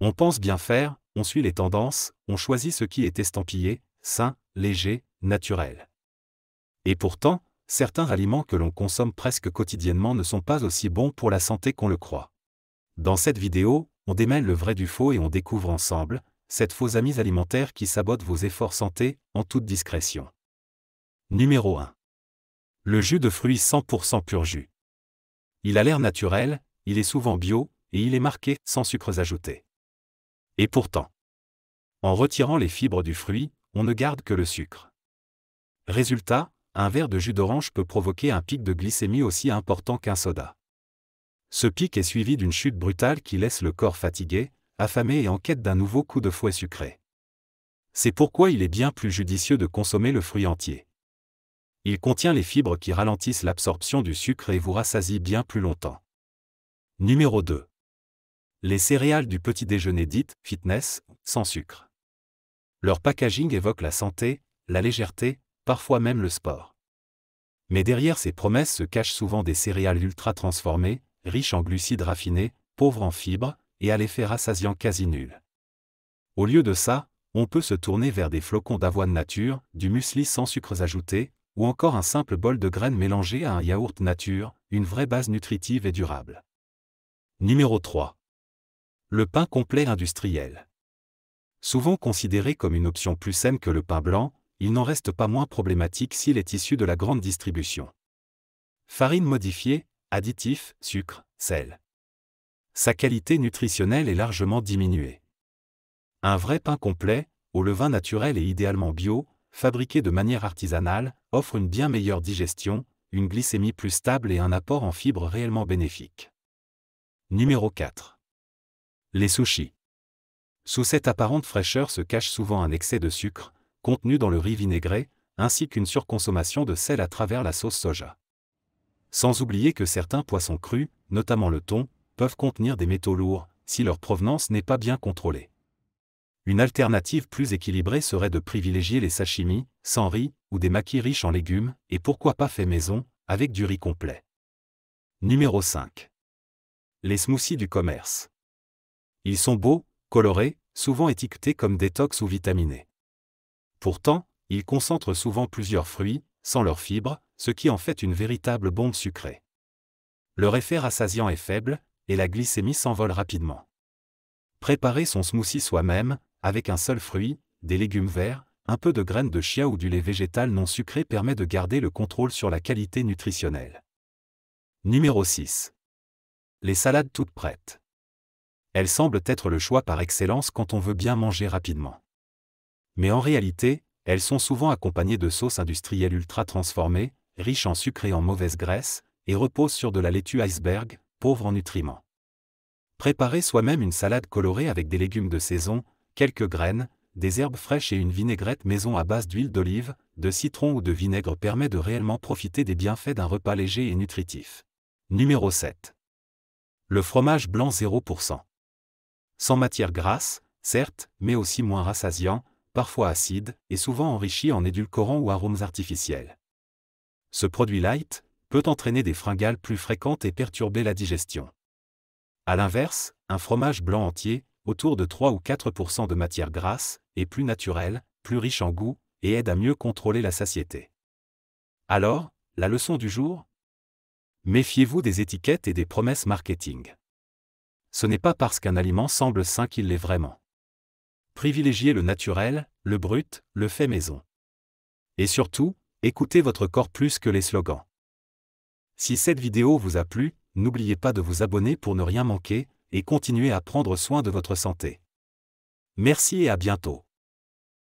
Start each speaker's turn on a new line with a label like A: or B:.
A: On pense bien faire, on suit les tendances, on choisit ce qui est estampillé, sain, léger, naturel. Et pourtant, certains aliments que l'on consomme presque quotidiennement ne sont pas aussi bons pour la santé qu'on le croit. Dans cette vidéo, on démêle le vrai du faux et on découvre ensemble cette fausse amise alimentaire qui sabote vos efforts santé en toute discrétion. Numéro 1. Le jus de fruits 100% pur jus. Il a l'air naturel, il est souvent bio, et il est marqué « sans sucres ajoutés ». Et pourtant, en retirant les fibres du fruit, on ne garde que le sucre. Résultat, un verre de jus d'orange peut provoquer un pic de glycémie aussi important qu'un soda. Ce pic est suivi d'une chute brutale qui laisse le corps fatigué, affamé et en quête d'un nouveau coup de fouet sucré. C'est pourquoi il est bien plus judicieux de consommer le fruit entier. Il contient les fibres qui ralentissent l'absorption du sucre et vous rassasient bien plus longtemps. Numéro 2. Les céréales du petit déjeuner dites « fitness » sans sucre. Leur packaging évoque la santé, la légèreté, parfois même le sport. Mais derrière ces promesses se cachent souvent des céréales ultra transformées, riches en glucides raffinés, pauvres en fibres, et à l'effet rassasiant quasi nul. Au lieu de ça, on peut se tourner vers des flocons d'avoine nature, du muesli sans sucres ajoutés, ou encore un simple bol de graines mélangé à un yaourt nature, une vraie base nutritive et durable. Numéro 3. Le pain complet industriel. Souvent considéré comme une option plus saine que le pain blanc, il n'en reste pas moins problématique s'il est issu de la grande distribution. Farine modifiée, additifs, sucre, sel. Sa qualité nutritionnelle est largement diminuée. Un vrai pain complet, au levain naturel et idéalement bio, fabriqué de manière artisanale, offre une bien meilleure digestion, une glycémie plus stable et un apport en fibres réellement bénéfique. Numéro 4. Les sushis. Sous cette apparente fraîcheur se cache souvent un excès de sucre, contenu dans le riz vinaigré, ainsi qu'une surconsommation de sel à travers la sauce soja. Sans oublier que certains poissons crus, notamment le thon, peuvent contenir des métaux lourds, si leur provenance n'est pas bien contrôlée. Une alternative plus équilibrée serait de privilégier les sashimi, sans riz, ou des makis riches en légumes, et pourquoi pas fait maison, avec du riz complet. Numéro 5. Les smoothies du commerce. Ils sont beaux, colorés, souvent étiquetés comme détox ou vitaminés. Pourtant, ils concentrent souvent plusieurs fruits, sans leurs fibres, ce qui en fait une véritable bombe sucrée. Leur effet rassasiant est faible, et la glycémie s'envole rapidement. Préparer son smoothie soi-même, avec un seul fruit, des légumes verts, un peu de graines de chia ou du lait végétal non sucré permet de garder le contrôle sur la qualité nutritionnelle. Numéro 6. Les salades toutes prêtes. Elles semblent être le choix par excellence quand on veut bien manger rapidement. Mais en réalité, elles sont souvent accompagnées de sauces industrielles ultra transformées, riches en sucre et en mauvaise graisse, et reposent sur de la laitue iceberg, pauvre en nutriments. Préparer soi-même une salade colorée avec des légumes de saison, quelques graines, des herbes fraîches et une vinaigrette maison à base d'huile d'olive, de citron ou de vinaigre permet de réellement profiter des bienfaits d'un repas léger et nutritif. Numéro 7. Le fromage blanc 0%. Sans matière grasse, certes, mais aussi moins rassasiant, parfois acide, et souvent enrichi en édulcorants ou arômes artificiels. Ce produit light peut entraîner des fringales plus fréquentes et perturber la digestion. A l'inverse, un fromage blanc entier, autour de 3 ou 4% de matière grasse, est plus naturel, plus riche en goût, et aide à mieux contrôler la satiété. Alors, la leçon du jour ? Méfiez-vous des étiquettes et des promesses marketing. Ce n'est pas parce qu'un aliment semble sain qu'il l'est vraiment. Privilégiez le naturel, le brut, le fait maison. Et surtout, écoutez votre corps plus que les slogans. Si cette vidéo vous a plu, n'oubliez pas de vous abonner pour ne rien manquer, et continuez à prendre soin de votre santé. Merci et à bientôt.